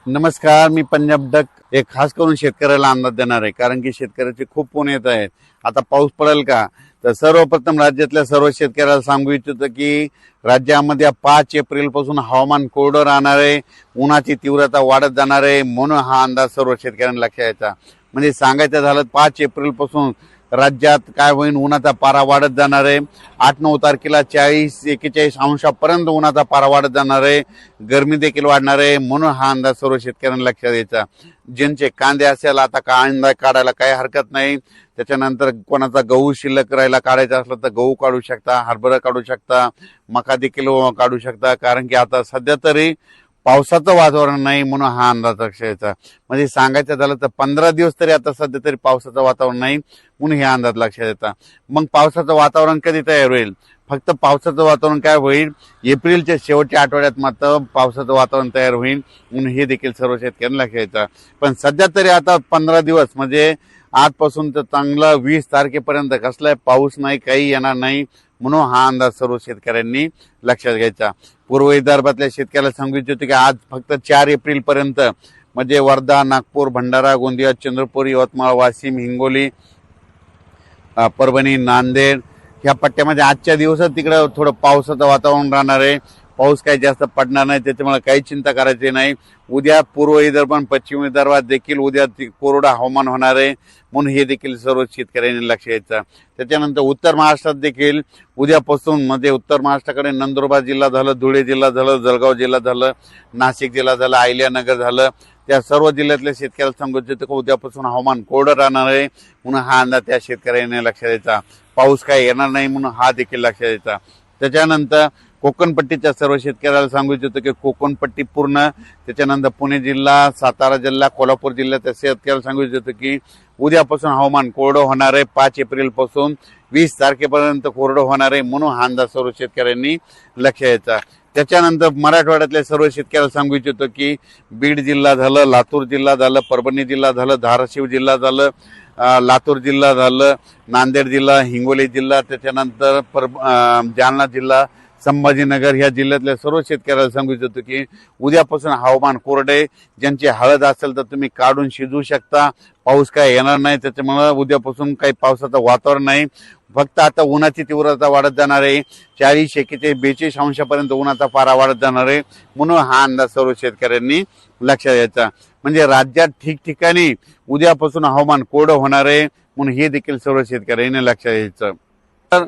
नमस्कार, मी पंजाब डक एक खास करून शेतकऱ्याला अंदाज देणार आहे, कारण की शेतकऱ्याचे खूप फोन येत आहेत. आता पाऊस पडेल का? तर सर्वप्रथम राज्यातल्या सर्व शेतकऱ्याला सांगू इच्छितो की राज्यामध्ये 5 एप्रिल पासून हवामान कोरडं राहणार आहे, उन्हाची तीव्रता वाढत जाणार आहे. म्हणून हा अंदाज सर्व शेतकऱ्यांना लक्षात यायचा. म्हणजे सांगायचं झालं 5 एप्रिल पासून राज्यात काय होईल, उन्हाचा पारा वाढत जाणार आहे. 8-9 तारखेला 40-41 अंशापर्यंत उन्हाचा पारा वाढत जाणार आहे. गरमी देखील वाढणार आहे. म्हणून हा अंदाज सर्व शेतकऱ्यांना लक्षात द्यायचा. ज्यांचे कांदे असेल आता कांदा काढायला काही हरकत नाही. त्याच्यानंतर कोणाचा गहू शिल्लक राहायला काढायचा असला तर गहू काढू शकता, हरभरा काढू शकता, मका देखील काढू शकता. कारण की आता सध्या तरी पावसाचं वातावरण नाही, म्हणून हा अंदाज लक्षात यायचा. म्हणजे सांगायचं झालं तर 15 दिवस तरी आता सध्या तरी पावसाचं वातावरण नाही, म्हणून हे अंदाज लक्षात येतात. मग पावसाचं वातावरण कधी तयार होईल? फक्त पावसाचं वातावरण काय होईल, एप्रिलच्या शेवटच्या आठवड्यात मात्र पावसाचं वातावरण तयार होईल, म्हणून हे देखील सर्व शेतकऱ्यांना लक्षात यायचं. पण सध्या तरी आता 15 दिवस म्हणजे आजपासून तर चांगला 20 तारखेपर्यंत कसलाय पाऊस नाही, काही येणार नाही. म्हणून हा अंदाज सर्व शेतकऱ्यांनी लक्षात घ्यायचा. पूर्व विदर्भातल्या शेतकऱ्याला सांगू इच्छितो की आज फक्त 4 एप्रिल पर्यंत म्हणजे वर्धा, नागपूर, भंडारा, गोंदिया, चंद्रपूर, यवतमाळ, वाशिम, हिंगोली, परभणी, नांदेड ह्या पट्ट्यामध्ये आजच्या दिवसात तिकडे थोडं पावसाचं वातावरण राहणार आहे. पाऊस काही जास्त पडणार नाही, त्याच्यामुळे काही चिंता करायची नाही. उद्या पूर्व विदर्भ आणि पश्चिम विदर्भात देखील उद्या कोरडं हवामान होणार आहे, म्हणून हे देखील सर्व शेतकऱ्यांनी लक्ष द्यायचं. त्याच्यानंतर उत्तर महाराष्ट्रात देखील उद्यापासून म्हणजे उत्तर महाराष्ट्राकडे नंदुरबार जिल्हा झालं, धुळे जिल्हा झालं, जळगाव जिल्हा झालं, नाशिक जिल्हा झालं, अहिल्यानगर झालं, त्या सर्व जिल्ह्यातल्या शेतकऱ्याला सांगू इच्छितो की उद्यापासून हवामान कोरडं राहणार आहे, म्हणून हा अंदाज त्या शेतकऱ्यांनी लक्षात द्यायचा. पाऊस काय येणार नाही, म्हणून हा देखील लक्षात द्यायचा. त्याच्यानंतर कोकणपट्टीच्या सर्व शेतकऱ्याला सांगू इच्छितो की कोकणपट्टी पूर्ण, त्याच्यानंतर पुणे जिल्हा, सातारा जिल्हा, कोल्हापूर जिल्ह्याच्या शेतकऱ्याला सांगू इच्छितो की उद्यापासून हवामान कोरडं होणार आहे. 5 एप्रिल पासून 20 तारखेपर्यंत कोरडं होणार आहे, म्हणून हा अंदाज सर्व शेतकऱ्यांनी लक्ष द्यायचा. त्याच्यानंतर मराठवाड्यातल्या सर्व शेतकऱ्याला सांगू इच्छितो की बीड जिल्हा झालं, लातूर जिल्हा झालं, परभणी जिल्हा झालं, धाराशिव जिल्हा झालं, लातूर जिल्हा झालं, नांदेड जिल्हा, हिंगोली जिल्हा, त्याच्यानंतर जालना जिल्हा, संभाजीनगर ह्या जिल्ह्यातल्या सर्व शेतकऱ्याला सांगू इच्छितो की उद्यापासून हवामान कोरडे. ज्यांची हळद असेल तर तुम्ही काढून शिजवू शकता. पाऊस काय येणार नाही, त्याच्यामुळे उद्यापासून काही पावसाचं वातावरण नाही. फक्त आता उन्हाची तीव्रता वाढत जाणार आहे. 40-41-42 अंशापर्यंत उन्हाचा पारा वाढत जाणार आहे, म्हणून हा अंदाज सर्व शेतकऱ्यांनी लक्षात द्यायचा. म्हणजे राज्यात ठिकठिकाणी उद्यापासून हवामान कोरडं होणार आहे, म्हणून हे देखील सर्व शेतकऱ्यांनी लक्षात द्यायचं. तर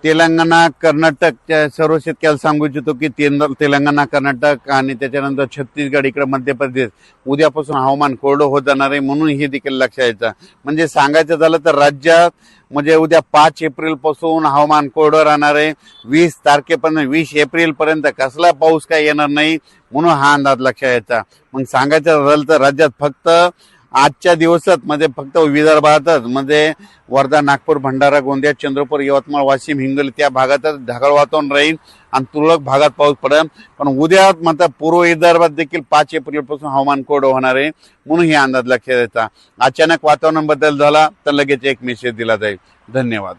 तेलंगणा, कर्नाटकच्या सर्व शेतकऱ्याला सांगू इच्छितो की तेलंगणा, कर्नाटक आणि त्याच्यानंतर छत्तीसगड, इकडे मध्य प्रदेश उद्यापासून हवामान कोरडं होत जाणार आहे, म्हणून हे देखील लक्षात यायचं. म्हणजे सांगायचं झालं तर राज्यात म्हणजे उद्या 5 एप्रिल पासून हवामान कोरडं राहणार आहे. 20 तारखेपर्यंत 20 एप्रिल पर्यंत कसला पाऊस काय येणार नाही, म्हणून हा अंदाज लक्षात यायचा. मग सांगायचं झालं तर राज्यात फक्त आजच्या दिवसात म्हणजे फक्त विदर्भातच म्हणजे वर्धा, नागपूर, भंडारा, गोंदिया, चंद्रपूर, यवतमाळ, वाशिम, हिंगोली त्या भागातच ढगाळ वातावरण राहील आणि तुरळक भागात पाऊस पडेल. पण उद्या मात्र पूर्व विदर्भात देखील 5 एप्रिल पासून हवामान कोरडं होणार आहे, म्हणून हे अंदाज लक्षात द्यायचा. अचानक वातावरण बदल झाला तर लगेच एक मेसेज दिला जाईल. धन्यवाद.